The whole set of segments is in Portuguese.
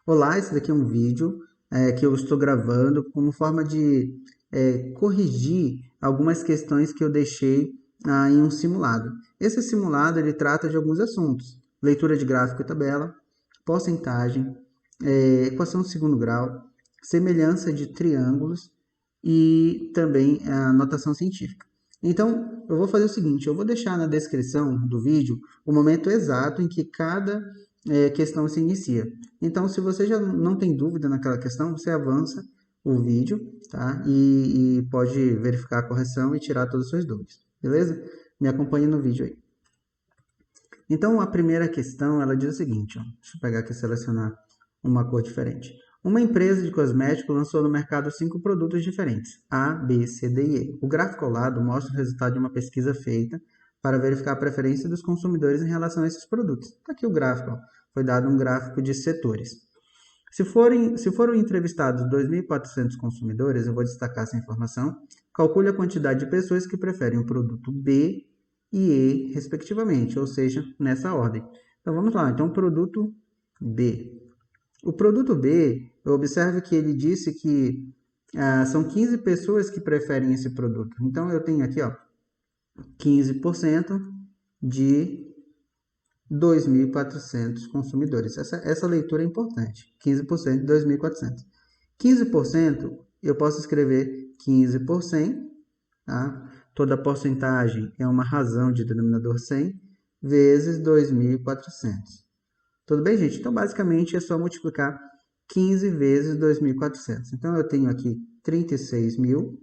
Olá, esse daqui é um vídeo que eu estou gravando como forma de corrigir algumas questões que eu deixei em um simulado. Esse simulado ele trata de alguns assuntos: leitura de gráfico e tabela, porcentagem, equação de segundo grau, semelhança de triângulos e também a notação científica. Então, eu vou fazer o seguinte, eu vou deixar na descrição do vídeo o momento exato em que cada questão se inicia. Então, se você já não tem dúvida naquela questão, você avança o vídeo, tá? E pode verificar a correção e tirar todas as suas dúvidas, beleza? Me acompanhe no vídeo aí. Então, a primeira questão, ela diz o seguinte, ó, deixa eu pegar aqui e selecionar uma cor diferente. Uma empresa de cosméticos lançou no mercado 5 produtos diferentes, A, B, C, D e E. O gráfico ao lado mostra o resultado de uma pesquisa feita para verificar a preferência dos consumidores em relação a esses produtos. Está aqui o gráfico, ó. Foi dado um gráfico de setores. Se foram entrevistados 2.400 consumidores, eu vou destacar essa informação, calcule a quantidade de pessoas que preferem o produto B e E, respectivamente, ou seja, nessa ordem. Então vamos lá, então produto B. O produto B, eu observo que ele disse que são 15 pessoas que preferem esse produto. Então eu tenho aqui, ó, 15% de 2.400 consumidores. Essa leitura é importante. 15% de 2.400. 15% eu posso escrever 15 por 100. Tá? Toda porcentagem é uma razão de denominador 100 vezes 2.400. Tudo bem, gente? Então, basicamente, é só multiplicar 15 vezes 2.400. Então, eu tenho aqui 36.000.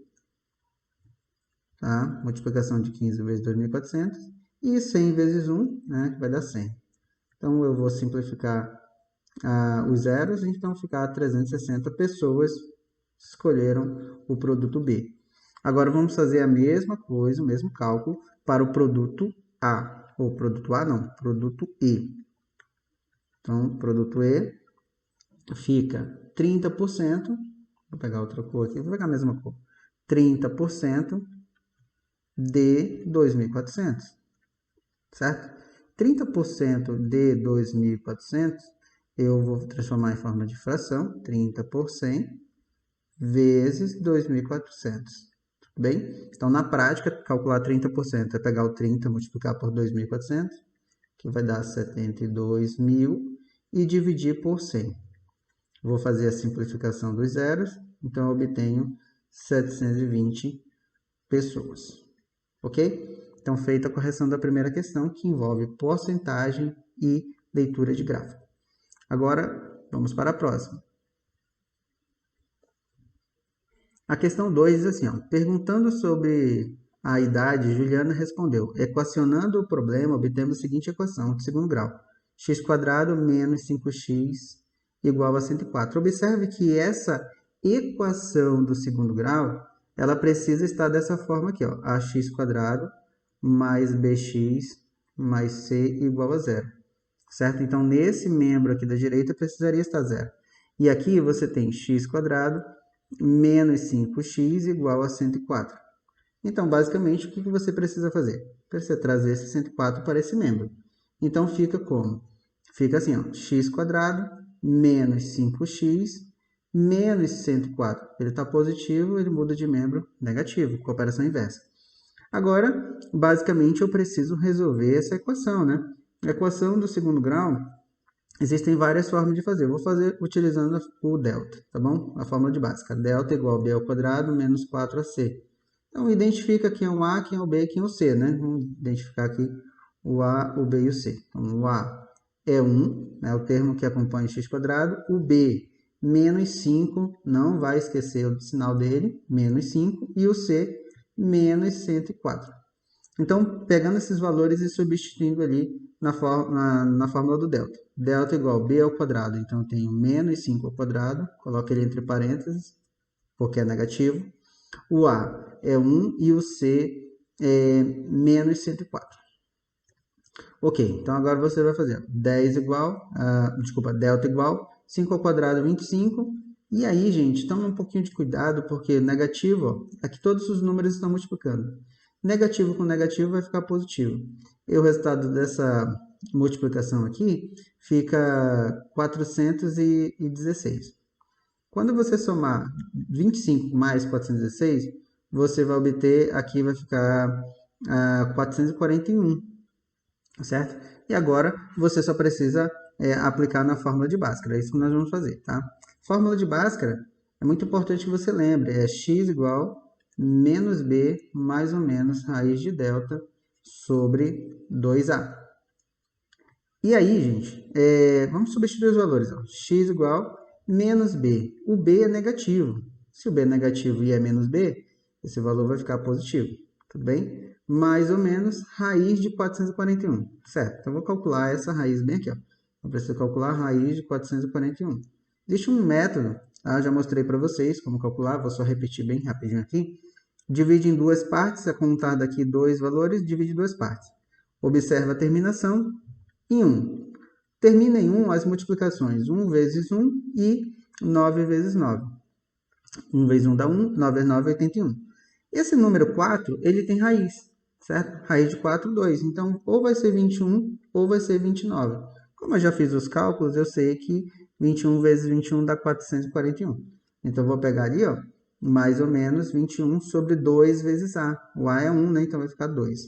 Tá? Multiplicação de 15 vezes 2.400. E 100 vezes 1, né, que vai dar 100. Então, eu vou simplificar os zeros, então ficar 360 pessoas escolheram o produto B. Agora, vamos fazer a mesma coisa, o mesmo cálculo para o produto A. Ou produto A não, produto E. Então, produto E fica 30%, vou pegar outra cor aqui, vou pegar a mesma cor, 30% de 2.400, certo? 30% de 2.400, eu vou transformar em forma de fração, 30 por 100 vezes 2.400. Tudo bem? Então, na prática, calcular 30% é pegar o 30, multiplicar por 2.400, que vai dar 72.000, e dividir por 100. Vou fazer a simplificação dos zeros, então eu obtenho 720 pessoas. Ok? Então, feita a correção da primeira questão, que envolve porcentagem e leitura de gráfico. Agora, vamos para a próxima. A questão 2 diz assim, ó, perguntando sobre a idade, Juliana respondeu, equacionando o problema, obtemos a seguinte equação de segundo grau, x² menos 5x igual a 104. Observe que essa equação do segundo grau, ela precisa estar dessa forma aqui, ó, ax² mais bx mais c igual a zero, certo? Então, nesse membro aqui da direita, precisaria estar zero. E aqui você tem x² menos 5x igual a 104. Então, basicamente, o que você precisa fazer? Precisa trazer esse 104 para esse membro. Então, fica como? Fica assim, ó, x² menos 5x menos 104. Ele está positivo, ele muda de membro negativo, com operação inversa. Agora, basicamente, eu preciso resolver essa equação, né? A equação do segundo grau, existem várias formas de fazer. Eu vou fazer utilizando o delta, tá bom? A fórmula de básica. Delta igual a b ao quadrado menos 4ac. Então, identifica quem é o A, quem é o B e quem é o C, né? Vamos identificar aqui o A, o B e o C. Então, o A é 1, né? O termo que acompanha x². O B, menos 5, não vai esquecer o sinal dele, menos 5. E o C, menos 104. Então, pegando esses valores e substituindo ali na fórmula do delta. Delta igual a b ao quadrado. Então, eu tenho menos 5 ao quadrado. Coloco ele entre parênteses, porque é negativo. O A é 1 e o C é menos 104. Ok, então agora você vai fazer 10 igual, delta igual, 5 ao quadrado 25. E aí, gente, toma um pouquinho de cuidado, porque negativo, ó, aqui todos os números estão multiplicando. Negativo com negativo vai ficar positivo. E o resultado multiplicação aqui, fica 416. Quando você somar 25 mais 416, você vai obter, aqui vai ficar 441, certo? E agora você só precisa aplicar na fórmula de Bhaskara, é isso que nós vamos fazer, tá? Fórmula de Bhaskara, é muito importante que você lembre, é x igual menos b mais ou menos raiz de delta sobre 2a. E aí, gente, vamos substituir os valores. Ó. X igual menos b. O b é negativo. Se o b é negativo e é menos b, esse valor vai ficar positivo. Tudo bem? Mais ou menos raiz de 441. Certo? Então, eu vou calcular essa raiz bem aqui. Ó. Eu preciso calcular a raiz de 441. Existe um método, tá? Já mostrei para vocês como calcular. Vou só repetir bem rapidinho aqui. Divide em duas partes, a contar daqui dois valores, divide em duas partes. Observa a terminação em 1. Termina em 1 as multiplicações 1 vezes 1 e 9 vezes 9. 1 vezes 1 dá 1, 9 vezes 9 é 81. Esse número 4, ele tem raiz, certo? Raiz de 4, 2. Então, ou vai ser 21 ou vai ser 29. Como eu já fiz os cálculos, eu sei que 21 vezes 21 dá 441. Então, eu vou pegar ali, ó, mais ou menos 21 sobre 2 vezes A. O A é 1, né? Então, vai ficar 2.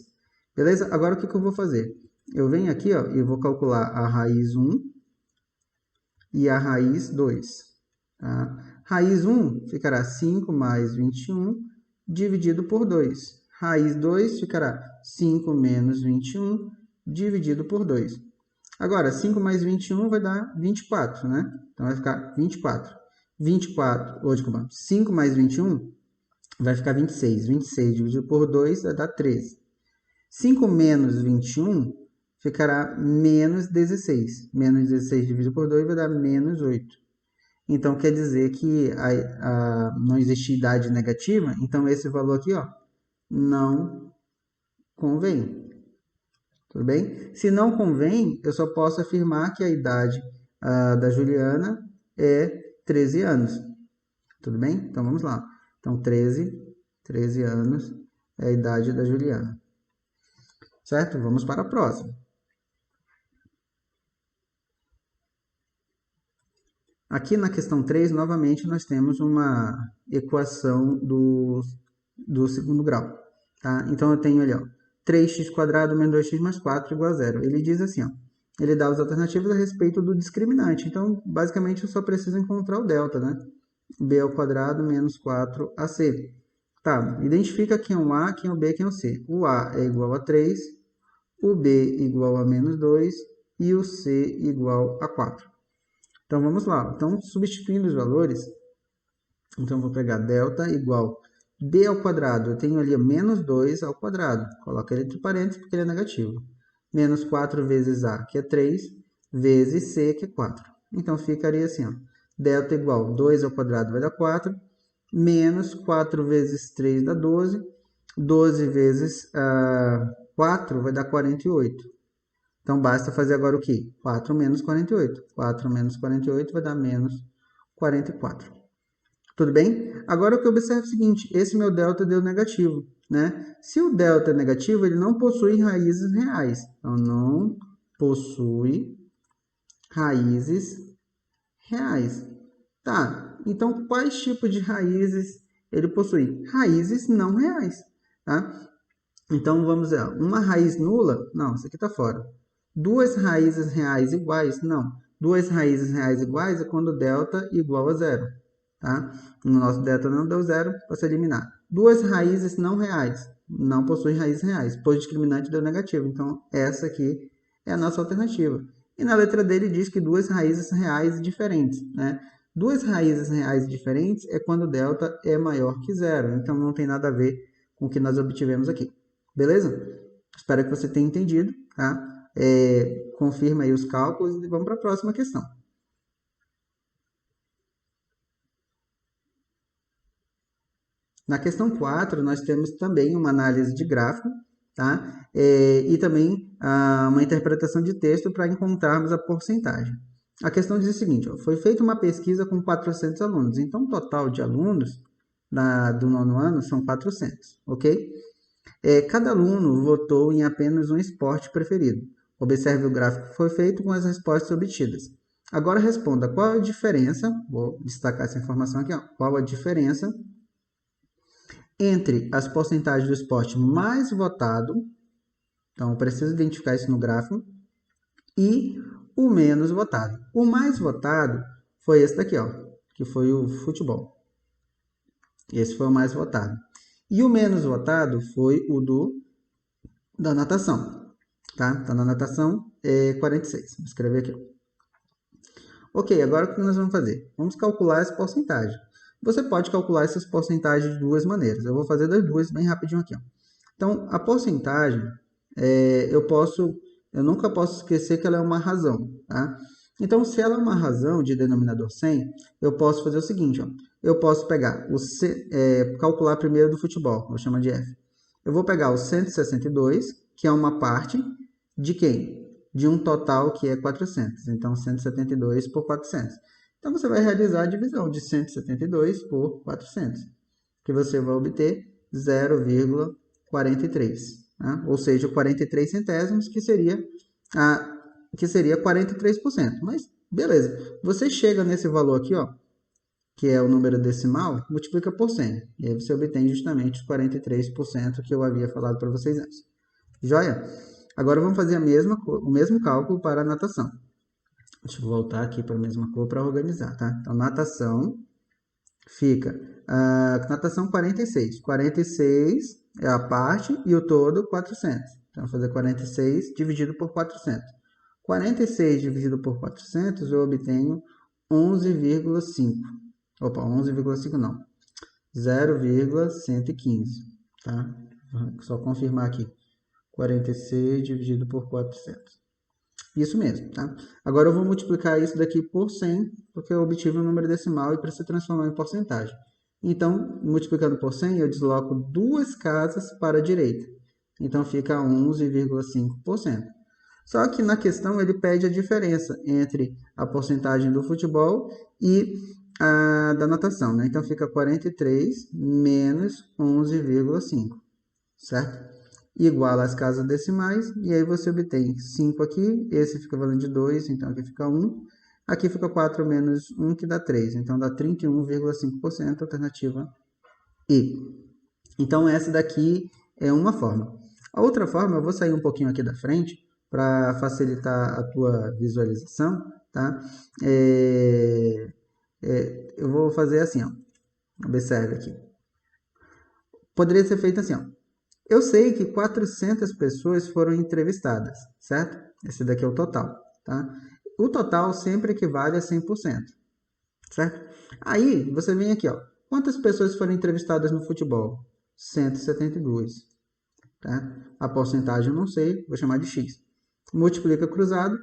Beleza? Agora, o que eu vou fazer? Eu venho aqui, ó, e vou calcular a raiz 1 e a raiz 2. Tá? Raiz 1 ficará 5 mais 21 dividido por 2. Raiz 2 ficará 5 menos 21 dividido por 2. Agora, 5 mais 21 vai dar 24, né? Então, vai ficar 24. 5 mais 21 vai ficar 26. 26 dividido por 2 vai dar 13. 5 menos 21 ficará menos 16. Menos 16 dividido por 2 vai dar menos 8. Então, quer dizer que não existe idade negativa. Então, esse valor aqui, ó, não convém. Tudo bem? Se não convém, eu só posso afirmar que a idade da Juliana é 13 anos. Tudo bem? Então, vamos lá. Então, 13 anos é a idade da Juliana. Certo? Vamos para a próxima. Aqui na questão 3, novamente, nós temos uma equação do segundo grau. Tá? Então, eu tenho ali, ó, 3x² menos 2x mais 4 igual a 0. Ele diz assim, ó, ele dá as alternativas a respeito do discriminante. Então, basicamente, eu só preciso encontrar o delta, né? b² menos 4ac. Tá, identifica quem é o A, quem é o B, quem é o C. O A é igual a 3, o B igual a menos 2 e o C igual a 4. Então, vamos lá. Então, substituindo os valores, então, vou pegar delta igual b ao quadrado. Eu tenho ali menos 2 ao quadrado. Coloco ele entre parênteses porque ele é negativo. Menos 4 vezes a, que é 3, vezes c, que é 4. Então, ficaria assim, ó. Delta igual 2 ao quadrado vai dar 4, menos 4 vezes 3 dá 12. 12 vezes 4 vai dar 48. Então, basta fazer agora o quê? 4 menos 48. 4 menos 48 vai dar menos 44. Tudo bem? Agora, o que eu observo é o seguinte. Esse meu delta deu negativo, né? Se o delta é negativo, ele não possui raízes reais. Então, não possui raízes reais. Tá, então quais tipos de raízes ele possui? Raízes não reais, tá? Então, vamos ver, uma raiz nula? Não, isso aqui está fora. Duas raízes reais iguais? Não. Duas raízes reais iguais é quando delta igual a zero. Tá? No nosso delta não deu zero, posso eliminar. Duas raízes não reais? Não possuem raízes reais, pois o discriminante deu negativo. Então, essa aqui é a nossa alternativa. E na letra D ele diz que duas raízes reais diferentes. Né? Duas raízes reais diferentes é quando delta é maior que zero. Então, não tem nada a ver com o que nós obtivemos aqui. Beleza? Espero que você tenha entendido. Tá? Confirma aí os cálculos e vamos para a próxima questão. Na questão 4, nós temos também uma análise de gráfico, tá? E também uma interpretação de texto para encontrarmos a porcentagem. A questão diz o seguinte, ó, foi feita uma pesquisa com 400 alunos, então o total de alunos do nono ano são 400, ok? Cada aluno votou em apenas um esporte preferido. Observe o gráfico que foi feito com as respostas obtidas. Agora responda qual a diferença, vou destacar essa informação aqui, ó, qual a diferença entre as porcentagens do esporte mais votado, então eu preciso identificar isso no gráfico, e o menos votado. O mais votado foi esse daqui, ó, que foi o futebol. Esse foi o mais votado. E o menos votado foi o da natação. Tá? Então, na natação é 46. Vou escrever aqui. Ok, agora o que nós vamos fazer? Vamos calcular essa porcentagem. Você pode calcular essas porcentagens de duas maneiras. Eu vou fazer das duas bem rapidinho aqui. Ó. Então, a porcentagem, eu nunca posso esquecer que ela é uma razão. Tá? Então, se ela é uma razão de denominador 100, eu posso fazer o seguinte. Ó. Eu posso pegar, calcular primeiro do futebol, vou chamar de F. Eu vou pegar o 162, que é uma parte de quem? De um total que é 400. Então, 172 por 400. Então, você vai realizar a divisão de 172 por 400, que você vai obter 0,43. Né? Ou seja, 43 centésimos, que seria 43%. Mas, beleza. Você chega nesse valor aqui, ó, que é o número decimal, multiplica por 100. E aí você obtém justamente os 43% que eu havia falado para vocês antes. Joia? Agora vamos fazer o mesmo cálculo para a natação. Deixa eu voltar aqui para a mesma cor para organizar, tá? Então, natação fica... natação 46. 46 é a parte e o todo 400. Então, vou fazer 46 dividido por 400. 46 dividido por 400 eu obtenho 11,5. Opa, 11,5 não. 0,115. Tá? Vou só confirmar aqui. 46 dividido por 400. Isso mesmo, tá? Agora eu vou multiplicar isso daqui por 100, porque eu obtive um número decimal e precisa transformar em porcentagem. Então, multiplicando por 100, eu desloco duas casas para a direita. Então, fica 11,5%. Só que na questão ele pede a diferença entre a porcentagem do futebol e a da natação, né? Então, fica 43 menos 11,5, certo? Igual às casas decimais, e aí você obtém 5 aqui, esse fica valendo de 2, então aqui fica 1. Aqui fica 4 menos 1, que dá 3, então dá 31,5%, alternativa E. Então essa daqui é uma forma. A outra forma, eu vou sair um pouquinho aqui da frente, para facilitar a tua visualização, tá? Eu vou fazer assim, ó. Observe aqui. Poderia ser feito assim, ó. Eu sei que 400 pessoas foram entrevistadas, certo? Esse daqui é o total, tá? O total sempre equivale a 100%, certo? Aí, você vem aqui, ó. Quantas pessoas foram entrevistadas no futebol? 172, tá? A porcentagem eu não sei, vou chamar de X. Multiplica cruzado,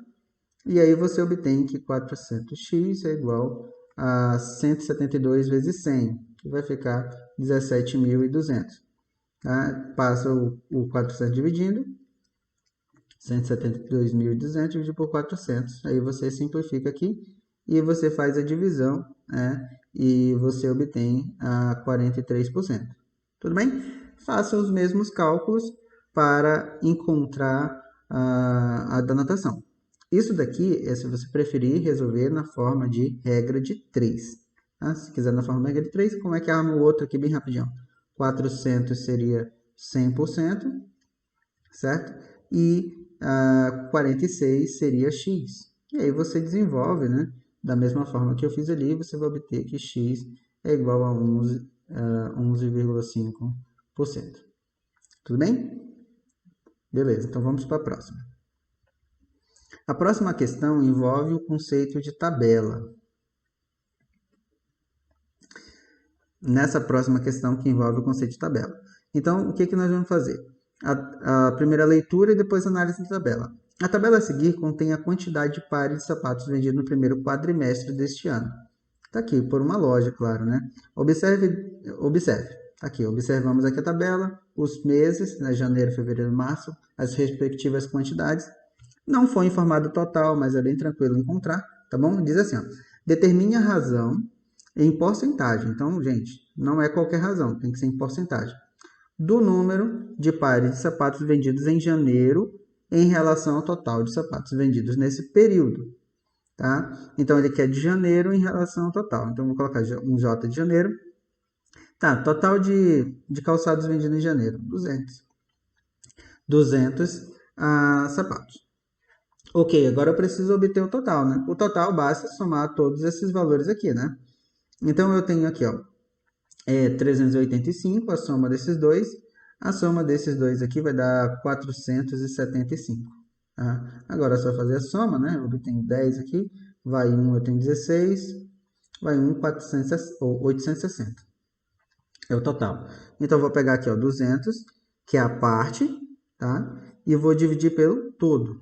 e aí você obtém que 400x é igual a 172 vezes 100, que vai ficar 17.200. Tá? Passa o 400 dividindo, 172.200 dividido por 400. Aí você simplifica aqui e você faz a divisão, né? E você obtém a 43%. Tudo bem? Faça os mesmos cálculos para encontrar a da natação. Isso daqui é se você preferir resolver na forma de regra de 3. Tá? Se quiser na forma de regra de 3, como é que arma o outro aqui bem rapidinho? 400 seria 100%, certo? E 46 seria x. E aí você desenvolve, né? Da mesma forma que eu fiz ali, você vai obter que x é igual a 11,5%. Tudo bem? Beleza, então vamos para a próxima. A próxima questão envolve o conceito de tabela. Nessa próxima questão que envolve o conceito de tabela. Então, o que nós vamos fazer? A primeira leitura e depois a análise da tabela. A tabela a seguir contém a quantidade de pares de sapatos vendidos no primeiro quadrimestre deste ano. Está aqui, por uma loja, claro, né? Observe. Aqui, observamos aqui a tabela, os meses, né, janeiro, fevereiro, março, as respectivas quantidades. Não foi informado o total, mas é bem tranquilo encontrar, tá bom? Diz assim, ó, determine a razão em porcentagem. Então, gente, não é qualquer razão, tem que ser em porcentagem. Do número de pares de sapatos vendidos em janeiro em relação ao total de sapatos vendidos nesse período, tá? Então, ele quer de janeiro em relação ao total. Então, vou colocar um J de janeiro. Tá, total de calçados vendidos em janeiro, 200. 200 sapatos. Ok, agora eu preciso obter o total, né? O total basta somar todos esses valores aqui, né? Então, eu tenho aqui, ó, 385, a soma desses dois. A soma desses dois aqui vai dar 475. Tá? Agora é só fazer a soma, né? Eu obtenho 10 aqui, vai 1, eu tenho 16, vai 1, 860. É o total. Então, eu vou pegar aqui, ó, 200, que é a parte, tá? E vou dividir pelo todo.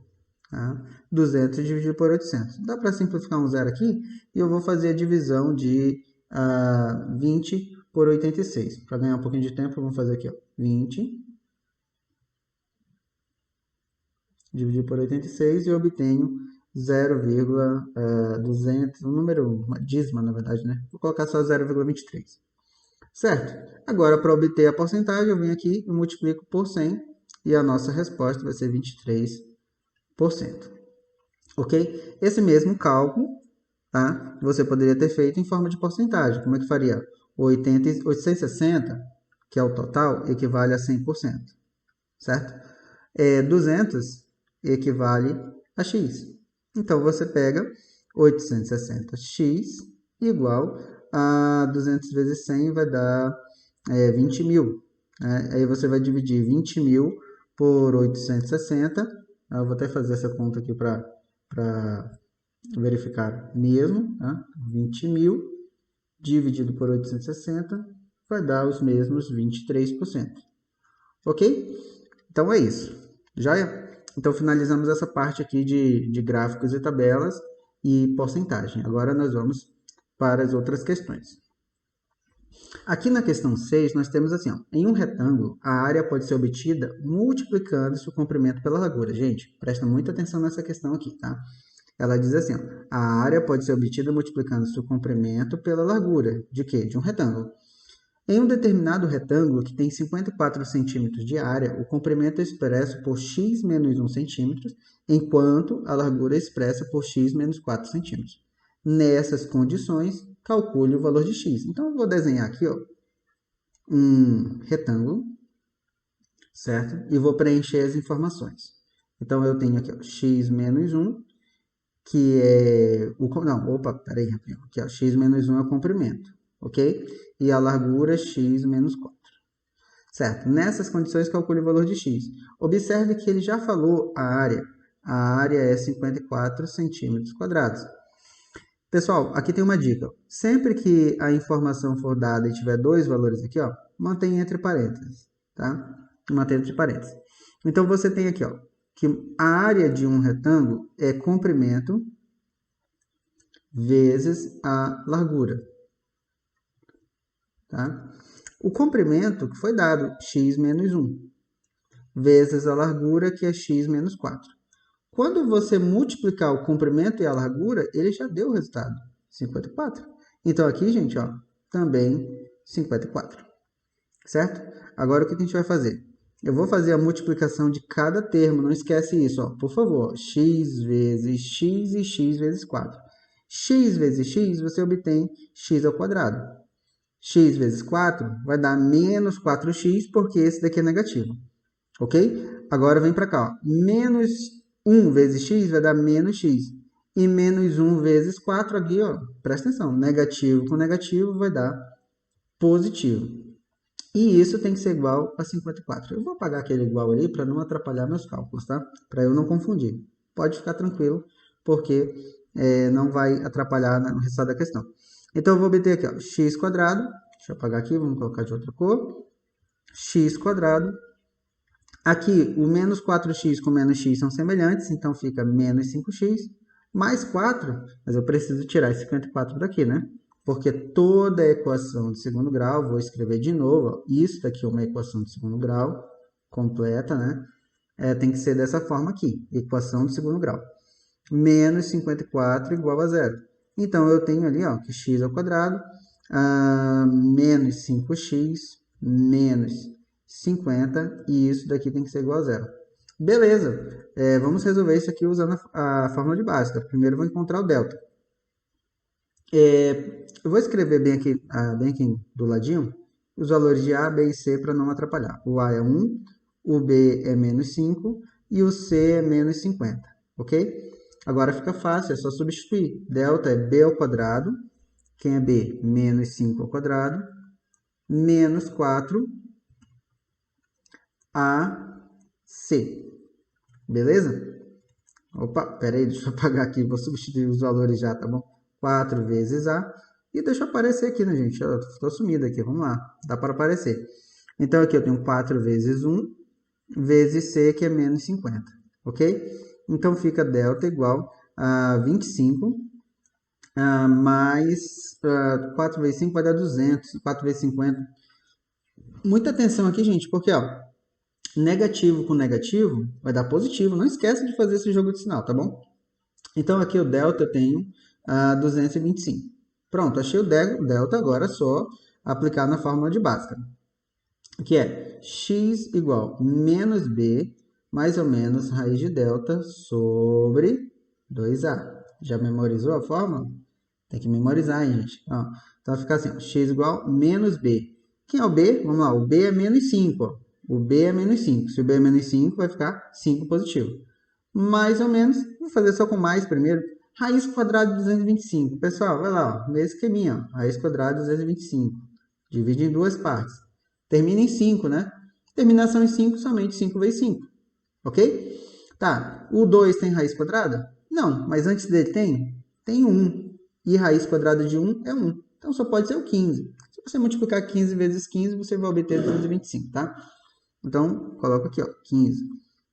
Tá? 200 dividido por 800. Dá para simplificar um zero aqui e eu vou fazer a divisão de 20 por 86. Para ganhar um pouquinho de tempo, vamos fazer aqui, ó, 20 dividido por 86 e eu obtenho 0,200, um número, uma dízima, na verdade, né? Vou colocar só 0,23. Certo? Agora, para obter a porcentagem, eu venho aqui e multiplico por 100 e a nossa resposta vai ser 23%. Ok? Esse mesmo cálculo, tá? Você poderia ter feito em forma de porcentagem. Como é que faria? 860, que é o total, equivale a 100%, certo? 200 equivale a x. Então, você pega 860x igual a 200 vezes 100 vai dar 20 mil. Né? Aí você vai dividir 20 mil por 860. Eu vou até fazer essa conta aqui para verificar mesmo. Tá? 20 mil dividido por 860 vai dar os mesmos 23%. Ok? Então é isso. Joia? Então finalizamos essa parte aqui de gráficos e tabelas e porcentagem. Agora nós vamos para as outras questões. Aqui na questão 6, nós temos assim, ó, em um retângulo, a área pode ser obtida multiplicando-se o comprimento pela largura. Gente, presta muita atenção nessa questão aqui, tá? Ela diz assim, ó, a área pode ser obtida multiplicando-se o comprimento pela largura. De quê? De um retângulo. Em um determinado retângulo que tem 54 centímetros de área, o comprimento é expresso por x menos 1 centímetro, enquanto a largura é expressa por x menos 4 centímetros. Nessas condições, calcule o valor de x. Então, eu vou desenhar aqui, ó, um retângulo, certo? E vou preencher as informações. Então, eu tenho aqui, ó, x menos 1, que é o... Não, opa, peraí, aqui, ó, x menos 1 é o comprimento, ok? E a largura x menos 4. Certo? Nessas condições, calcule o valor de x. Observe que ele já falou a área. A área é 54 centímetros quadrados. Pessoal, aqui tem uma dica. Sempre que a informação for dada e tiver dois valores aqui, ó, mantenha entre parênteses, tá? Mantenha entre parênteses. Então, você tem aqui, ó, que a área de um retângulo é comprimento vezes a largura, tá? O comprimento que foi dado, x menos 1, vezes a largura, que é x menos 4. Quando você multiplicar o comprimento e a largura, ele já deu o resultado, 54. Então, aqui, gente, ó, também 54, certo? Agora, o que a gente vai fazer? Eu vou fazer a multiplicação de cada termo, não esquece isso, ó, por favor. X vezes x e x vezes 4. X vezes x, você obtém x ao quadrado. X vezes 4 vai dar menos 4x, porque esse daqui é negativo. Ok? Agora vem para cá. Ó. Menos 1 vezes x vai dar menos x. E menos 1 vezes 4 aqui, ó, presta atenção. Negativo com negativo vai dar positivo. E isso tem que ser igual a 54. Eu vou apagar aquele igual ali para não atrapalhar meus cálculos, tá? Para eu não confundir. Pode ficar tranquilo, porque não vai atrapalhar no resultado da questão. Então, eu vou obter aqui, ó, x quadrado. Deixa eu apagar aqui, vamos colocar de outra cor. X quadrado. Aqui, o menos 4x com menos x são semelhantes, então fica menos 5x. Mais 4, mas eu preciso tirar esse 54 daqui, né? Porque toda equação de segundo grau, vou escrever de novo, ó, isso daqui é uma equação de segundo grau completa, né? Tem que ser dessa forma aqui, equação de segundo grau. Menos 54 igual a zero. Então, eu tenho ali, ó, que x ao quadrado, menos 5x, menos 50, e isso daqui tem que ser igual a zero. Beleza, vamos resolver isso aqui usando a fórmula de Bhaskara. Primeiro eu vou encontrar o delta. Eu vou escrever bem aqui do ladinho os valores de A, B e C para não atrapalhar. O A é 1, o B é menos 5 e o C é menos 50, ok? Agora fica fácil, é só substituir. Delta é B ao quadrado, quem é B? Menos 5 ao quadrado, menos 4 AC. Beleza? Opa, peraí, deixa eu apagar aqui, vou substituir os valores já, tá bom? 4 vezes A. E deixa eu aparecer aqui, né, gente? Eu estou sumido aqui, vamos lá. Dá para aparecer. Então, aqui eu tenho 4 vezes 1, vezes C, que é menos 50. Ok? Então, fica delta igual a 25, mais 4 vezes 5 vai dar 200. 4 vezes 50. Muita atenção aqui, gente, porque, ó, negativo com negativo vai dar positivo. Não esquece de fazer esse jogo de sinal, tá bom? Então, aqui o delta eu tenho 225. Pronto, achei o delta, agora é só aplicar na fórmula de Bhaskara, que é x igual menos b, mais ou menos raiz de delta sobre 2a. Já memorizou a fórmula? Tem que memorizar, hein, gente? Ó, então, vai ficar assim, ó, x igual menos b. Quem é o b? Vamos lá, o b é menos 5. Ó. O b é menos 5. Se o b é menos 5, vai ficar 5 positivo. Mais ou menos, vou fazer só com mais primeiro. Raiz quadrada de 225. Pessoal, vai lá, ó, mesmo esqueminha. Ó, raiz quadrada de 225. Divide em duas partes. Termina em 5, né? Terminação em 5, somente 5 vezes 5. Ok? Tá, o 2 tem raiz quadrada? Não, mas antes dele tem? Tem 1. E raiz quadrada de 1 é 1. Então só pode ser o 15. Se você multiplicar 15 vezes 15, você vai obter 225, tá? Então, coloca aqui, ó, 15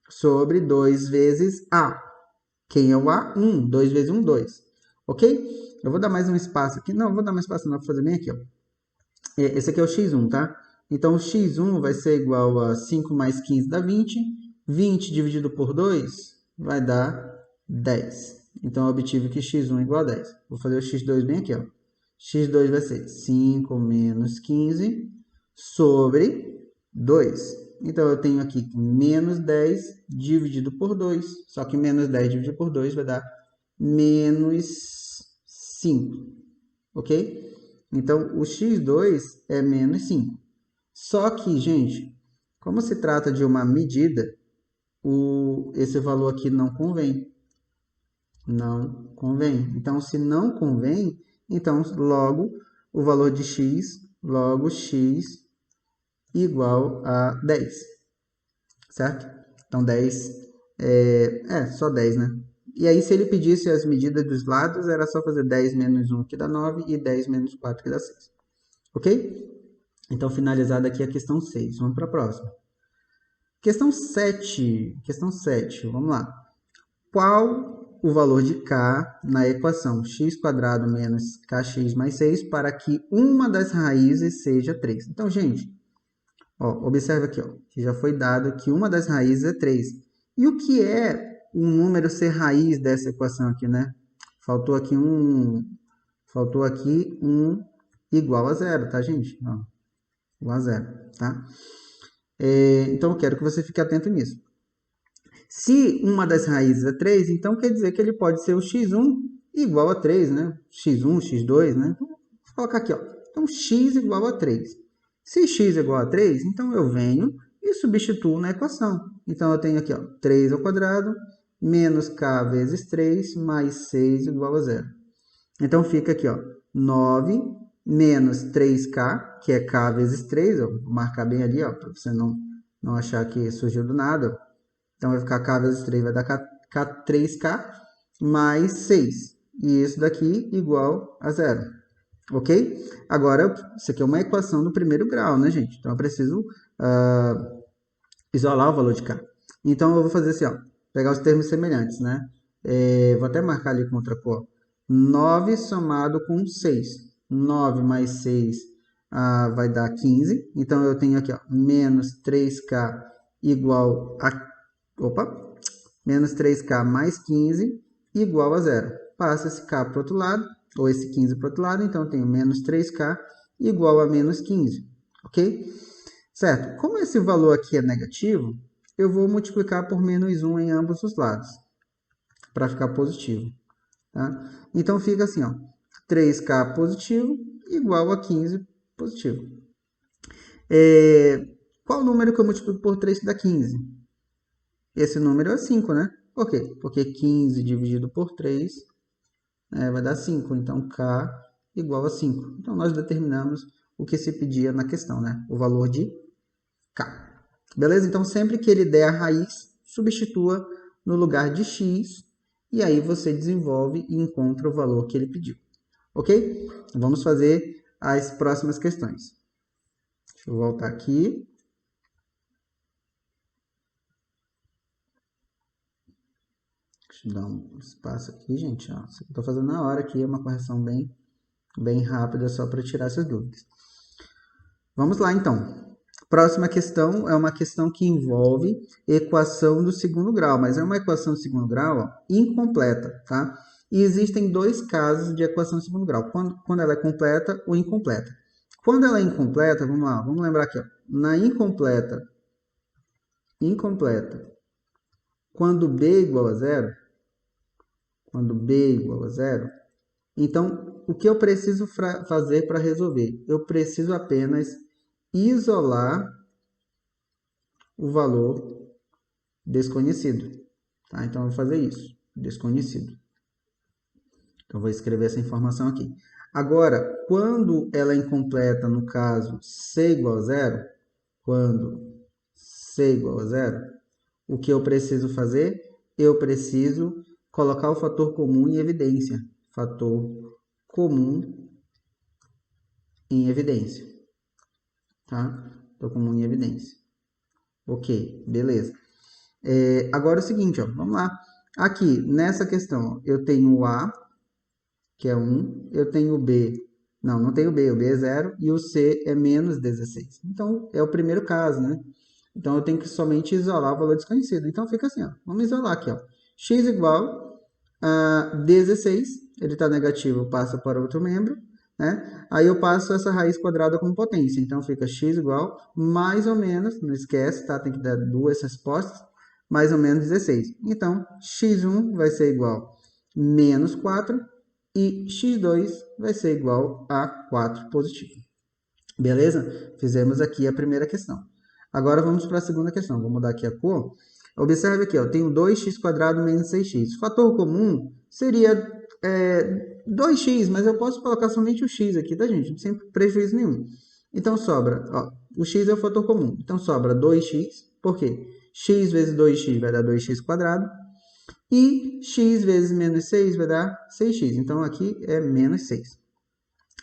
sobre 2 vezes A. Quem é o A? 1. 2 vezes 1, 2. Ok? Eu vou dar mais um espaço aqui. Não, vou dar mais espaço não, vou fazer bem aqui, ó. Esse aqui é o x1, tá? Então, o x1 vai ser igual a 5 mais 15 dá 20. 20 dividido por 2 vai dar 10. Então, eu obtive que x1 é igual a 10. Vou fazer o x2 bem aqui, ó. x2 vai ser 5 menos 15 sobre 2. Então, eu tenho aqui menos 10 dividido por 2. Só que menos 10 dividido por 2 vai dar menos 5. Ok? Então, o x2 é menos 5. Só que, gente, como se trata de uma medida, esse valor aqui não convém. Não convém. Então, se não convém, então, logo, o valor de x, logo x igual a 10, certo? Então, 10 só 10, né? E aí, se ele pedisse as medidas dos lados, era só fazer 10 menos 1, que dá 9, e 10 menos 4, que dá 6. Ok? Então, finalizada aqui a questão 6. Vamos para a próxima. Questão 7. Questão 7. Vamos lá. Qual o valor de k na equação x² menos kx mais 6 para que uma das raízes seja 3? Então, gente, ó, observa aqui, ó, que já foi dado que uma das raízes é 3. E o que é um número ser raiz dessa equação aqui, né? Faltou aqui um igual a 0, tá, gente? Ó, igual a 0, tá? Então, eu quero que você fique atento nisso. Se uma das raízes é 3, então quer dizer que ele pode ser o x1 igual a 3, né? x1, x2, né? Então, vou colocar aqui, ó. Então, x igual a 3. Se x igual a 3, então eu venho e substituo na equação. Então, eu tenho aqui, ó, 3 ao quadrado menos k vezes 3 mais 6 igual a 0. Então, fica aqui, ó, 9 menos 3k, que é k vezes 3. Eu vou marcar bem ali, ó, para você não achar que surgiu do nada. Então, vai ficar k vezes 3, vai dar 3k mais 6. E isso daqui igual a 0. Ok? Agora, isso aqui é uma equação do primeiro grau, né, gente? Então, eu preciso isolar o valor de k. Então, eu vou fazer assim, ó, pegar os termos semelhantes, né? Vou até marcar ali com outra cor. 9 somado com 6. 9 mais 6 vai dar 15. Então, eu tenho aqui, ó, menos 3k igual a... menos 3k mais 15 igual a 0. Passa esse k para o outro lado, ou esse 15 para o outro lado, então eu tenho menos 3k igual a menos 15, ok? Certo? Como esse valor aqui é negativo, eu vou multiplicar por menos 1 em ambos os lados, para ficar positivo. Tá? Então, fica assim, ó, 3K positivo igual a 15 positivo. Qual número que eu multiplico por 3 que dá 15? Esse número é 5, né? Por quê? Porque 15 dividido por 3 vai dar 5. Então, K igual a 5. Então, nós determinamos o que se pedia na questão, né? O valor de K. Beleza? Então, sempre que ele der a raiz, substitua no lugar de X e aí você desenvolve e encontra o valor que ele pediu. Ok? Vamos fazer as próximas questões. Deixa eu voltar aqui. Deixa eu dar um espaço aqui, gente. Ó, isso que eu estou fazendo na hora aqui é uma correção bem rápida, só para tirar essas dúvidas. Vamos lá, então. Próxima questão é uma questão que envolve equação do segundo grau, mas é uma equação do segundo grau ó, incompleta, tá? E existem dois casos de equação do segundo grau, quando ela é completa ou incompleta. Quando ela é incompleta, vamos lá, vamos lembrar aqui, ó, na incompleta, quando b igual a zero, então, o que eu preciso fazer para resolver? Eu preciso apenas isolar o valor desconhecido. Tá? Então, eu vou fazer isso, desconhecido. Então, vou escrever essa informação aqui. Agora, quando ela é incompleta, no caso, c igual a zero, o que eu preciso fazer? Eu preciso colocar o fator comum em evidência. Fator comum em evidência. Tá? Fator comum em evidência. Ok, beleza. Agora é o seguinte, ó, vamos lá. Aqui, nessa questão, eu tenho o A, que é 1, eu tenho o B, não tenho o B é 0, e o C é menos 16. Então, é o primeiro caso, né? Então, eu tenho que somente isolar o valor desconhecido. Então, fica assim, ó, vamos isolar aqui, ó. X igual a 16, ele está negativo, passa para outro membro, né? Aí eu passo essa raiz quadrada como potência. Então, fica x igual, mais ou menos, não esquece, tá? Tem que dar duas respostas, mais ou menos 16. Então, x1 vai ser igual a menos 4 e x2 vai ser igual a 4 positivo. Beleza? Fizemos aqui a primeira questão. Agora vamos para a segunda questão. Vou mudar aqui a cor. Observe aqui, ó, eu tenho 2x² menos 6x. O fator comum seria 2x, mas eu posso colocar somente o x aqui, tá, gente? Sem prejuízo nenhum. Então sobra, ó, o x é o fator comum. Então sobra 2x, por quê? X vezes 2x vai dar 2x². E x vezes menos 6 vai dar 6x. Então, aqui é menos 6,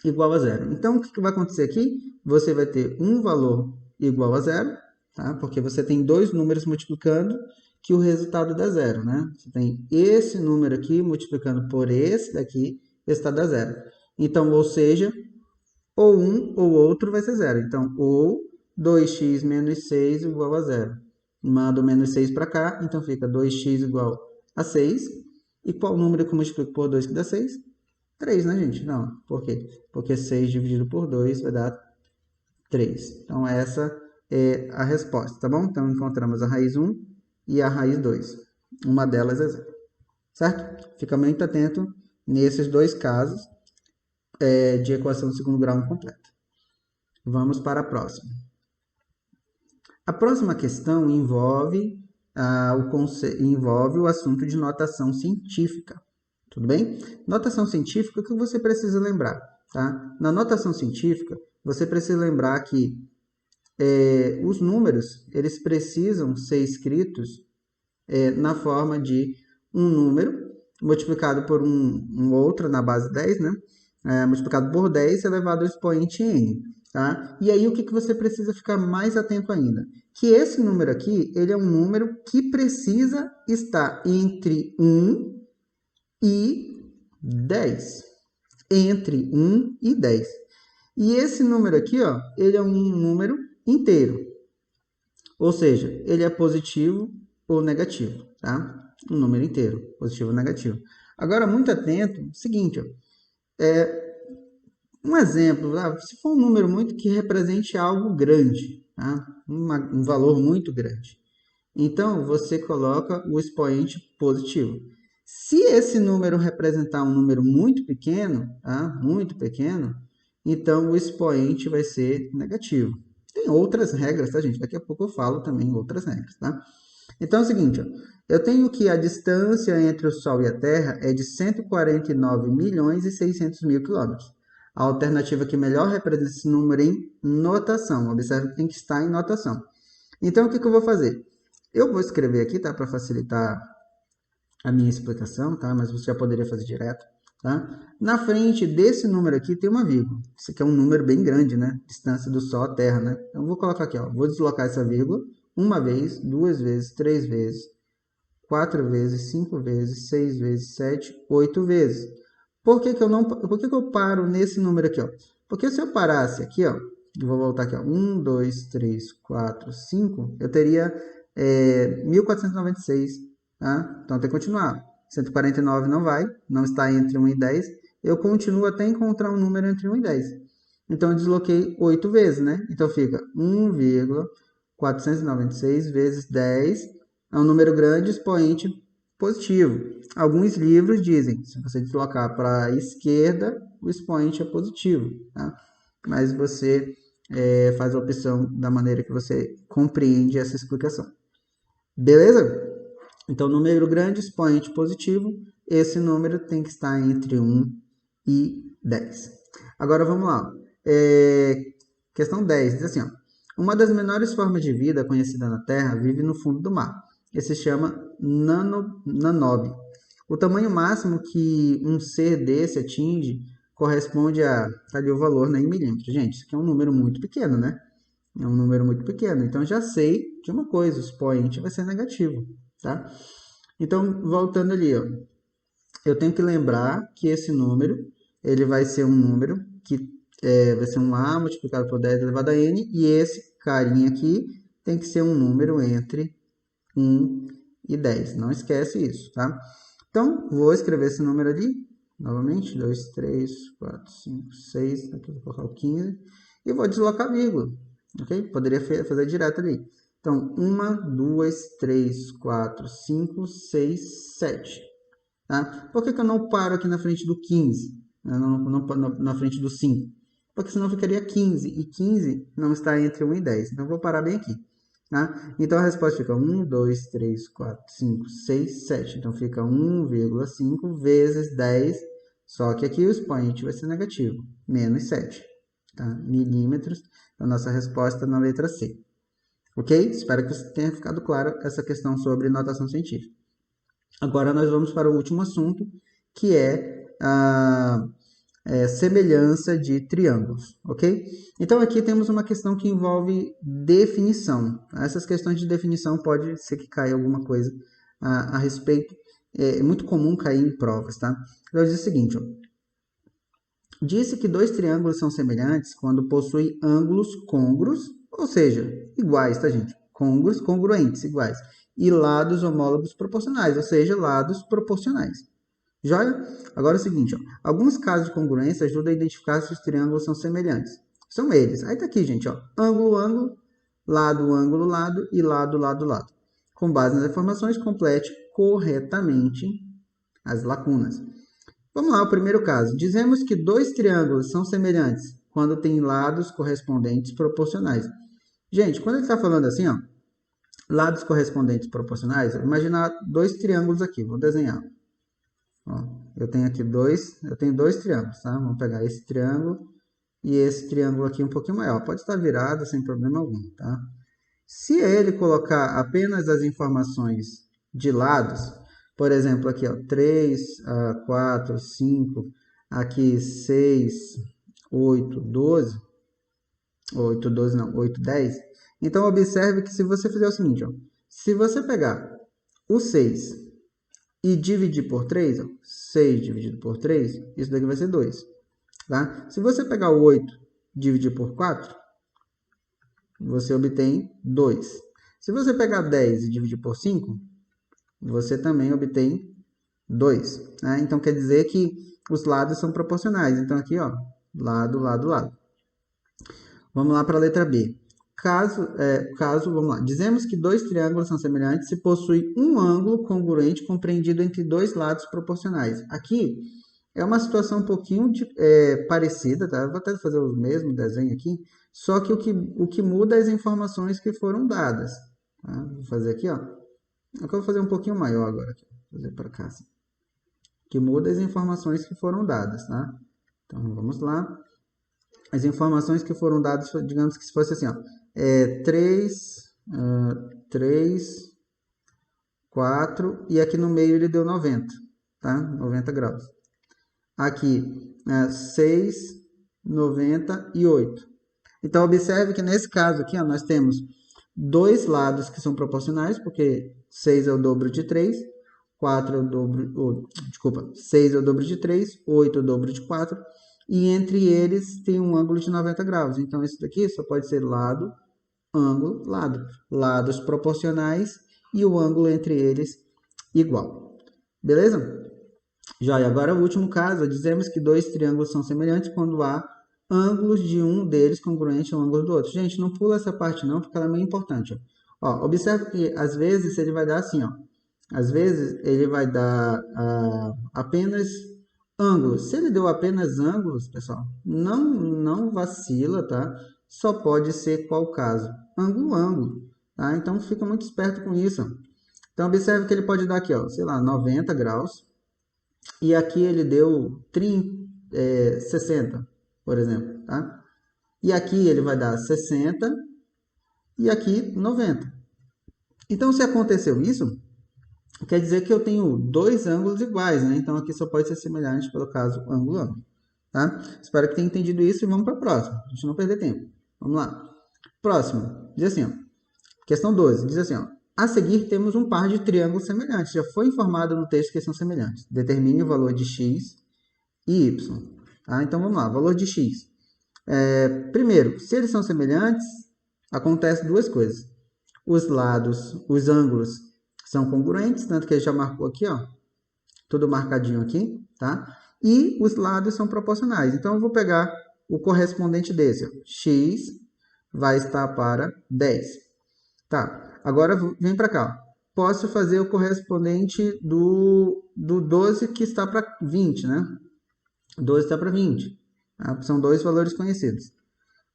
igual a zero. Então, o que vai acontecer aqui? Você vai ter um valor igual a zero, tá? Porque você tem dois números multiplicando que o resultado dá zero, né? Você tem esse número aqui multiplicando por esse daqui, o resultado dá zero. Então, ou seja, ou um ou outro vai ser zero. Então, ou 2x menos 6 igual a zero. Manda o menos 6 para cá, então fica 2x igual a 6. E qual número que eu multiplico por 2 que dá 6? 3, né, gente? Não, por quê? Porque 6 dividido por 2 vai dar 3. Então, essa é a resposta, tá bom? Então, encontramos a raiz 1 e a raiz 2. Uma delas é 0. Certo? Fica muito atento nesses dois casos de equação de segundo grau incompleta. Vamos para a próxima. A próxima questão envolve o assunto de notação científica. Tudo bem? Notação científica, o que você precisa lembrar? Tá? Na notação científica, você precisa lembrar que os números eles precisam ser escritos na forma de um número multiplicado por um outro na base 10, né? Multiplicado por 10 elevado ao expoente n. Tá? E aí, o que você precisa ficar mais atento ainda? Que esse número aqui, ele é um número que precisa estar entre 1 e 10. Entre 1 e 10. E esse número aqui, ó, ele é um número inteiro. Ou seja, ele é positivo ou negativo, tá? Um número inteiro, positivo ou negativo. Agora, muito atento, seguinte, ó, um exemplo, se for um número muito que represente algo grande, tá? Um valor muito grande. Então, você coloca o expoente positivo. Se esse número representar um número muito pequeno, tá? Muito pequeno, então o expoente vai ser negativo. Tem outras regras, tá, gente? Daqui a pouco eu falo também outras regras, tá? Então é o seguinte, ó, eu tenho que a distância entre o Sol e a Terra é de 149 milhões e 600 mil quilômetros. A alternativa que melhor representa esse número em notação. Observe que tem que estar em notação. Então, o que eu vou fazer? Eu vou escrever aqui, tá? Para facilitar a minha explicação, tá? Mas você já poderia fazer direto, tá? Na frente desse número aqui tem uma vírgula. Isso aqui é um número bem grande, né? Distância do Sol à Terra, né? Então, eu vou colocar aqui, ó. Vou deslocar essa vírgula uma vez, duas vezes, três vezes, quatro vezes, cinco vezes, seis vezes, sete, oito vezes. Por que que eu paro nesse número aqui, ó? Porque se eu parasse aqui, ó, eu vou voltar aqui, ó, 1, 2, 3, 4, 5, eu teria 1496, tá? Então tem que continuar. 149 não vai, não está entre 1 e 10. Eu continuo até encontrar um número entre 1 e 10. Então eu desloquei 8 vezes, né? Então fica 1,496 vezes 10 é um número grande, expoente positivo. Alguns livros dizem que se você deslocar para a esquerda, o expoente é positivo, tá? Mas você faz a opção da maneira que você compreende essa explicação. Beleza? Então, número grande, expoente positivo, esse número tem que estar entre 1 e 10. Agora vamos lá. Questão 10 diz assim, ó, uma das menores formas de vida conhecida na Terra vive no fundo do mar. Esse se chama nanobe. O tamanho máximo que um ser desse atinge corresponde a, tá ali o valor, né, em milímetros. Gente, isso aqui é um número muito pequeno, né? É um número muito pequeno. Então, já sei de uma coisa, o expoente vai ser negativo, tá? Então, voltando ali, ó, eu tenho que lembrar que esse número, ele vai ser um número que vai ser um A multiplicado por 10 elevado a N, e esse carinha aqui tem que ser um número entre 1 e 10. Não esquece isso, tá? Então, vou escrever esse número ali, novamente, 2, 3, 4, 5, 6, aqui eu vou colocar o 15, e vou deslocar a vírgula, ok? Poderia fazer direto ali. Então, 1, 2, 3, 4, 5, 6, 7. Tá? Por que eu não paro aqui na frente do 15? Na frente do 5? Porque senão ficaria 15. E 15 não está entre 1 e 10. Então, eu vou parar bem aqui. Tá? Então, a resposta fica 1, 2, 3, 4, 5, 6, 7. Então, fica 1,5 vezes 10. Só que aqui o expoente vai ser negativo. Menos 7. Tá? Milímetros. Então, nossa resposta na letra C. Ok? Espero que tenha ficado claro essa questão sobre notação científica. Agora nós vamos para o último assunto, que é a semelhança de triângulos, ok? Então aqui temos uma questão que envolve definição. Essas questões de definição pode ser que caia alguma coisa a respeito. É muito comum cair em provas, tá? Então diz o seguinte, ó. Disse que dois triângulos são semelhantes quando possuem ângulos côngruos, ou seja, iguais, tá, gente? Côngruos, congruentes, iguais. E lados homólogos proporcionais, ou seja, lados proporcionais. Joia? Agora é o seguinte, ó. Alguns casos de congruência ajudam a identificar se os triângulos são semelhantes. São eles. Aí tá aqui, gente, ó. Ângulo, ângulo, lado, ângulo, lado e lado, lado, lado. Com base nas informações, complete corretamente as lacunas. Vamos lá, o primeiro caso. Dizemos que dois triângulos são semelhantes quando têm lados correspondentes proporcionais. Gente, quando ele está falando assim, ó, lados correspondentes proporcionais, imaginar dois triângulos aqui. Vou desenhar. Ó, eu tenho dois triângulos, tá? Vamos pegar esse triângulo e esse triângulo aqui um pouquinho maior. Pode estar virado sem problema algum, tá? Se ele colocar apenas as informações de lados, por exemplo, aqui, ó, 3, 4, 5, aqui 6, 8, 12, 8, 12 não, 8, 10. Então, observe que se você fizer o seguinte, ó, se você pegar o 6 e dividir por 3, ó, 6 dividido por 3, isso daqui vai ser 2. Tá? Se você pegar o 8 e dividir por 4, você obtém 2. Se você pegar 10 e dividir por 5, você também obtém 2. Né? Então, quer dizer que os lados são proporcionais. Então, aqui, ó, lado, lado, lado. Vamos lá para a letra B. vamos lá, dizemos que dois triângulos são semelhantes se possuem um ângulo congruente compreendido entre dois lados proporcionais. Aqui é uma situação um pouquinho parecida, tá? Eu vou até fazer o mesmo desenho aqui, só que o que muda é as informações que foram dadas. Tá? Vou fazer aqui, ó. Eu vou fazer um pouquinho maior agora, aqui. Vou fazer para cá, assim. Que muda as informações que foram dadas, tá? Então, vamos lá. As informações que foram dadas, digamos que se fosse assim, ó, 3, 4, e aqui no meio ele deu 90, tá? 90 graus. Aqui, 6, 90 e 8. Então, observe que nesse caso aqui, ó, nós temos dois lados que são proporcionais, porque 6 é o dobro de 3, 4 é o dobro, 6 é o dobro de 3, 8 é o dobro de 4, e entre eles tem um ângulo de 90 graus. Então, isso daqui só pode ser lado, ângulo, lado. Lados proporcionais e o ângulo entre eles igual. Beleza? Joia, agora o último caso, dizemos que dois triângulos são semelhantes quando há ângulos de um deles congruente ao ângulo do outro. Gente, não pula essa parte não, porque ela é meio importante. Ó, observe que às vezes ele vai dar assim, ó. Às vezes ele vai dar apenas ângulos. Se ele deu apenas ângulos, pessoal, não vacila, tá? Só pode ser qual caso? Ângulo, ângulo, tá? Então fica muito esperto com isso. Então observe que ele pode dar aqui, ó, sei lá, 90 graus. E aqui ele deu 60, por exemplo, tá? E aqui ele vai dar 60 e aqui 90. Então, se aconteceu isso, quer dizer que eu tenho dois ângulos iguais, né? Então, aqui só pode ser semelhante pelo caso ângulo-ângulo, tá? Espero que tenha entendido isso e vamos para a próxima. A gente não perder tempo. Vamos lá. Próximo. Diz assim, ó. Questão 12. Diz assim, ó. A seguir, temos um par de triângulos semelhantes. Já foi informado no texto que são semelhantes. Determine o valor de x e y. Tá? Então, vamos lá. Valor de x. Primeiro, se eles são semelhantes, acontece duas coisas. Os lados, os ângulos são congruentes, tanto que ele já marcou aqui, ó. Tudo marcadinho aqui, tá? E os lados são proporcionais. Então, eu vou pegar o correspondente desse. Ó. X vai estar para 10. Tá, agora vem para cá. Posso fazer o correspondente do 12 que está para 20, né? 12 está para 20. Tá? São dois valores conhecidos.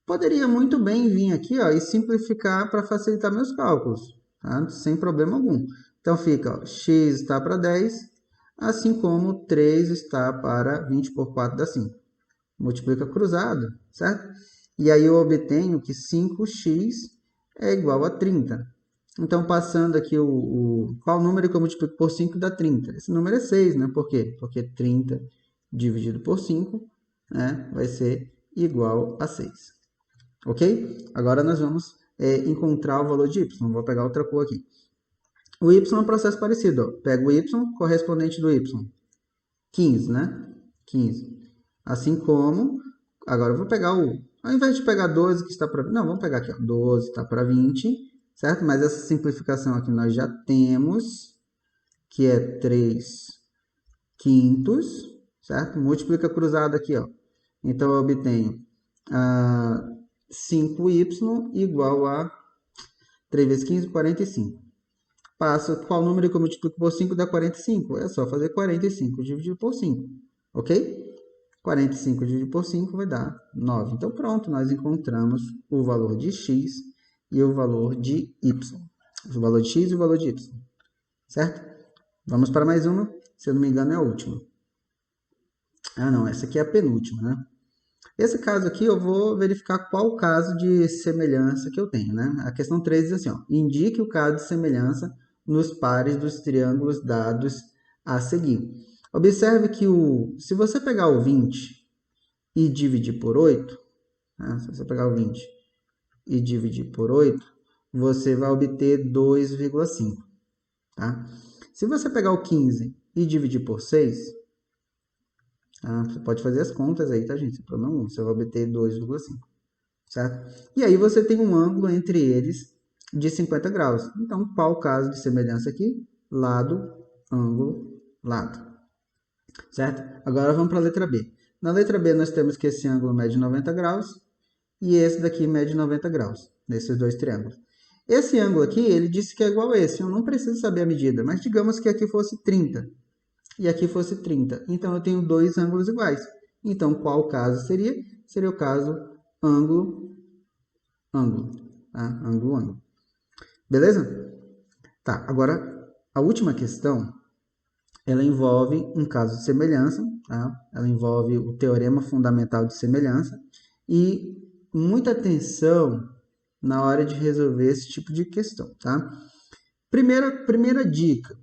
Poderia muito bem vir aqui, ó, e simplificar para facilitar meus cálculos, tá? Sem problema algum. Então fica, ó, x está para 10, assim como 3 está para 20 por 4 dá 5. Multiplica cruzado, certo? E aí eu obtenho que 5x é igual a 30. Então, passando aqui qual número que eu multiplico por 5 dá 30? Esse número é 6, né? Por quê? Porque 30 dividido por 5, né, vai ser igual a 6. Ok? Agora nós vamos encontrar o valor de y. Vou pegar outra cor aqui. O y é um processo parecido. Ó. Pego o y, correspondente do y. 15, né? 15. Assim como, agora eu vou pegar ao invés de pegar 12 que está para... Não, vamos pegar aqui, ó. 12 está para 20, certo? Mas essa simplificação aqui nós já temos, que é 3 quintos, certo? Multiplica cruzado aqui, ó. Então, eu obtenho 5y igual a 3 vezes 15, 45. Passo, qual número que eu multiplico por 5 dá 45? É só fazer 45 dividido por 5, ok? 45 dividido por 5 vai dar 9. Então, pronto, nós encontramos o valor de x e o valor de y. O valor de x e o valor de y. Certo? Vamos para mais uma. Se eu não me engano, é a última. Ah, não. Essa aqui é a penúltima, né? Esse caso aqui, eu vou verificar qual o caso de semelhança que eu tenho, né? A questão 3 diz assim, ó. Indique o caso de semelhança nos pares dos triângulos dados a seguir. Observe que se você pegar o 20 e dividir por 8, né? Se você pegar o 20 e dividir por 8, você vai obter 2,5. Tá? Se você pegar o 15 e dividir por 6, tá? Você pode fazer as contas aí, tá, gente? Sem problema nenhum. Você vai obter 2,5. Certo? E aí você tem um ângulo entre eles de 50 graus. Então, qual o caso de semelhança aqui? Lado, ângulo, lado. Certo? Agora vamos para a letra B. Na letra B, nós temos que esse ângulo mede 90 graus. e esse daqui mede 90 graus, nesses dois triângulos. Esse ângulo aqui, ele disse que é igual a esse, eu não preciso saber a medida, mas digamos que aqui fosse 30 e aqui fosse 30. Então, eu tenho dois ângulos iguais. Então, qual caso seria? Seria o caso ângulo, ângulo, tá? Ângulo, ângulo. Beleza? Tá, agora, a última questão, ela envolve um caso de semelhança, tá? Ela envolve o teorema fundamental de semelhança e muita atenção na hora de resolver esse tipo de questão, tá? Primeira dica,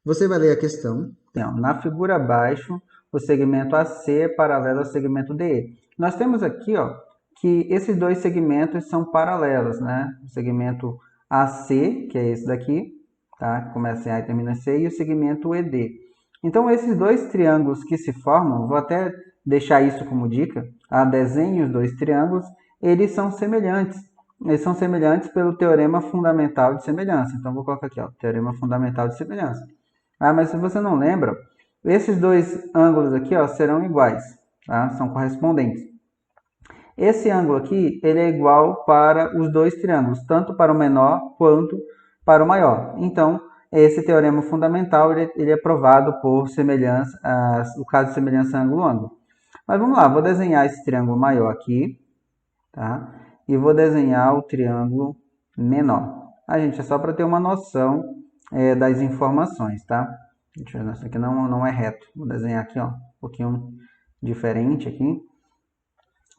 você vai ler a questão. Então, na figura abaixo, o segmento AC é paralelo ao segmento DE. Nós temos aqui, ó, que esses dois segmentos são paralelos, né? O segmento AC, que é esse daqui, tá? Começa em A e termina em C, e o segmento ED. Então, esses dois triângulos que se formam, vou até deixar isso como dica, tá? Desenhe os dois triângulos, eles são semelhantes. Eles são semelhantes pelo teorema fundamental de semelhança. Então, vou colocar aqui, ó, teorema fundamental de semelhança. Ah, mas se você não lembra, esses dois ângulos aqui, ó, serão iguais, tá? São correspondentes. Esse ângulo aqui, ele é igual para os dois triângulos, tanto para o menor quanto para o maior. Então, esse teorema fundamental, ele é provado por semelhança, o caso de semelhança ângulo-ângulo. Mas vamos lá, vou desenhar esse triângulo maior aqui, tá? E vou desenhar o triângulo menor. Gente, é só para ter uma noção das informações, tá? Deixa eu ver, isso aqui não é reto. Vou desenhar aqui, ó, um pouquinho diferente aqui.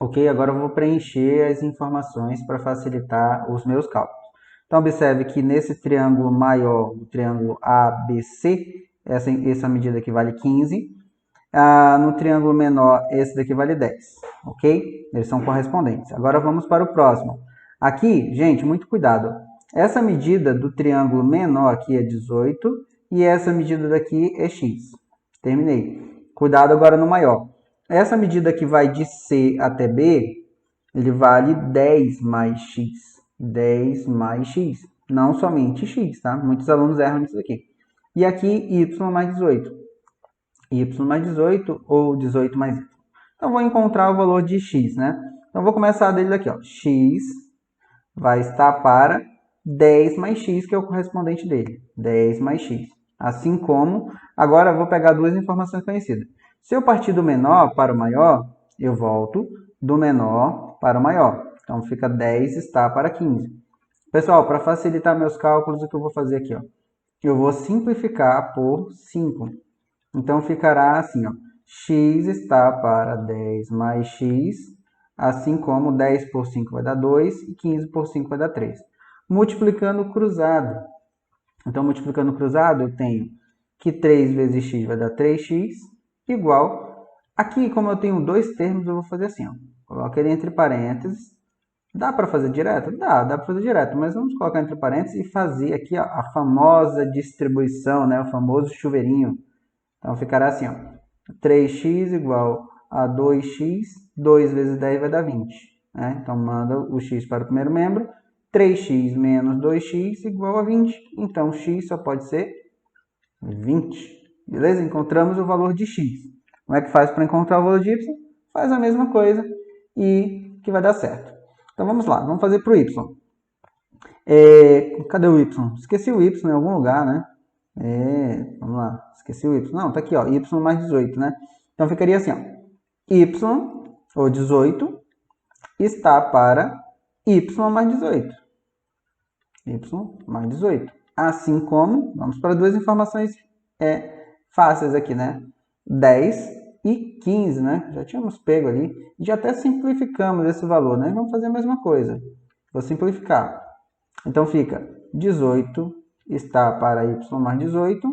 Ok, agora eu vou preencher as informações para facilitar os meus cálculos. Então, observe que nesse triângulo maior, o triângulo ABC, essa medida aqui vale 15. No triângulo menor, esse daqui vale 10. Ok? Eles são correspondentes. Agora vamos para o próximo. Aqui, gente, muito cuidado. Essa medida do triângulo menor aqui é 18 e essa medida daqui é x. Terminei. Cuidado agora no maior. Essa medida que vai de C até B, ele vale 10 mais x. 10 mais x. Não somente x, tá? Muitos alunos erram nisso aqui. E aqui, y mais 18. Y mais 18 ou 18 mais y. Então, vou encontrar o valor de x, né? Então, vou começar dele daqui, ó. X vai estar para 10 mais x, que é o correspondente dele. 10 mais x. Assim como, agora eu vou pegar duas informações conhecidas. Se eu partir do menor para o maior, eu volto do menor para o maior. Então, fica 10 está para 15. Pessoal, para facilitar meus cálculos, o que eu vou fazer aqui, ó? Eu vou simplificar por 5. Então, ficará assim, ó. X está para 10 mais x, assim como 10 por 5 vai dar 2 e 15 por 5 vai dar 3. Multiplicando cruzado. Então, multiplicando cruzado, eu tenho que 3 vezes x vai dar 3x, igual. Aqui, como eu tenho dois termos, eu vou fazer assim, ó. Coloco ele entre parênteses. Dá para fazer direto? Dá para fazer direto, mas vamos colocar entre parênteses e fazer aqui ó, a famosa distribuição, né? O famoso chuveirinho. Então, ficará assim, ó. 3x igual a 2x, 2 vezes 10 vai dar 20. Né? Então, manda o x para o primeiro membro. 3x menos 2x igual a 20. Então, x só pode ser 20. Beleza? Encontramos o valor de x. Como é que faz para encontrar o valor de y? Faz a mesma coisa e que vai dar certo. Então, vamos lá. Vamos fazer para o y. Cadê o y? Esqueci o y em algum lugar, né? Vamos lá. Esqueci o y. Não, tá aqui, ó. Y mais 18, né? Então, ficaria assim, ó. Y, ou 18, está para y mais 18. Y mais 18. Assim como, vamos para duas informações fáceis aqui, né? 10 e 15, né? Já tínhamos pego ali. Já até simplificamos esse valor, né? Vamos fazer a mesma coisa. Vou simplificar. Então, fica 18 está para y mais 18,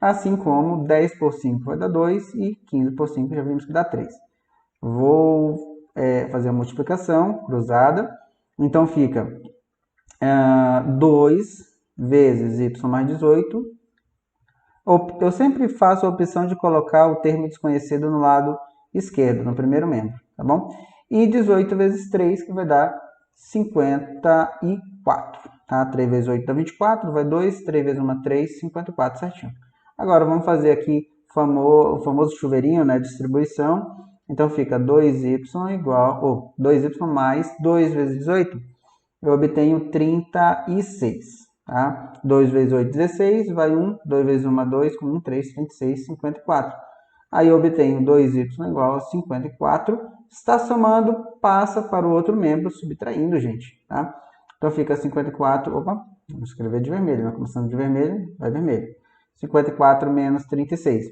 assim como 10 por 5 vai dar 2 e 15 por 5 já vimos que dá 3. Vou fazer a multiplicação cruzada. Então, fica 2 vezes y mais 18. Eu sempre faço a opção de colocar o termo desconhecido no lado esquerdo, no primeiro membro, tá bom? E 18 vezes 3, que vai dar 54. Tá? 3 vezes 8 dá 24, vai 2, 3 vezes 1, 3, 54, certinho. Agora, vamos fazer aqui o famoso chuveirinho, né? Distribuição. Então fica 2y igual, ou 2y mais 2 vezes 18, eu obtenho 36, tá? 2 vezes 8, 16, vai 1, 2 vezes 1, 2, com 1, 3, 36, 54. Aí eu obtenho 2y igual a 54, está somando, passa para o outro membro, subtraindo, gente, tá? Então fica 54, opa, vamos escrever de vermelho, né? Começando de vermelho, vai vermelho. 54 menos 36.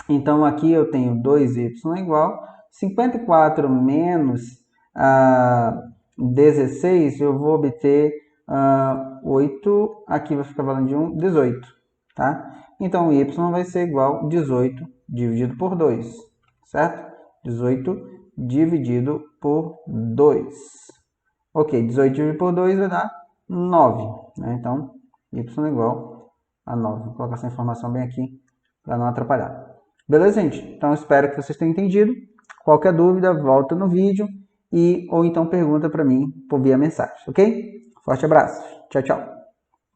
Então aqui eu tenho 2y igual, 54 menos 16, eu vou obter 8, aqui vai ficar valendo de 1, 18, tá? Então y vai ser igual a 18 dividido por 2, certo? 18 dividido por 2. Ok, 18 dividido por 2 vai dar 9, né? Então, y é igual a 9. Vou colocar essa informação bem aqui para não atrapalhar. Beleza, gente? Então, espero que vocês tenham entendido. Qualquer dúvida, volta no vídeo ou então pergunta para mim por via mensagem, ok? Forte abraço. Tchau, tchau.